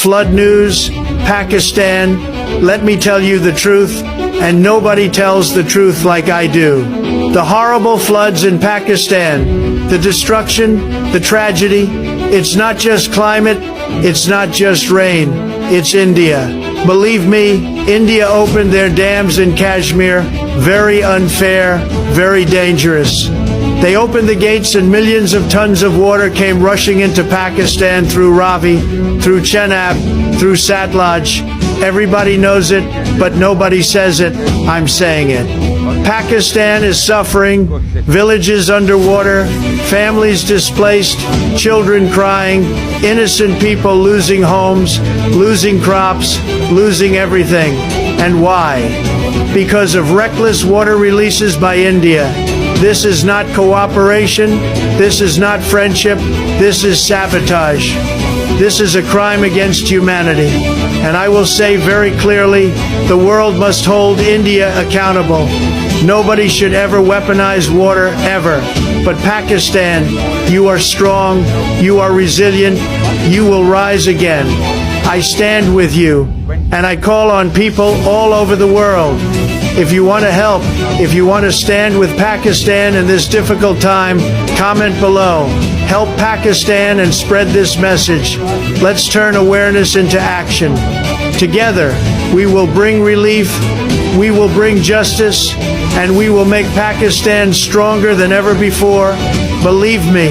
Flood news, Pakistan. Let me tell you the truth, and nobody tells the truth like I do. The horrible floods in Pakistan, the destruction, the tragedy, it's not just climate, it's not just rain, it's India. Believe me, India opened their dams in Kashmir. Very unfair, very dangerous. They opened the gates and millions of tons of water came rushing into Pakistan through Ravi, through Chenab, through Satluj. Everybody knows it, but nobody says it. I'm saying it. Pakistan is suffering, villages underwater, families displaced, children crying, innocent people losing homes, losing crops, losing everything. And why? Because of reckless water releases by India. This is not cooperation, this is not friendship, this is sabotage. This is a crime against humanity. And I will say very clearly, the world must hold India accountable. Nobody should ever weaponize water, ever. But Pakistan, you are strong, you are resilient, you will rise again. I stand with you, and I call on people all over the world. If you want to help, if you want to stand with Pakistan in this difficult time, comment below. Help Pakistan and spread this message. Let's turn awareness into action. Together, we will bring relief, we will bring justice, and we will make Pakistan stronger than ever before. Believe me.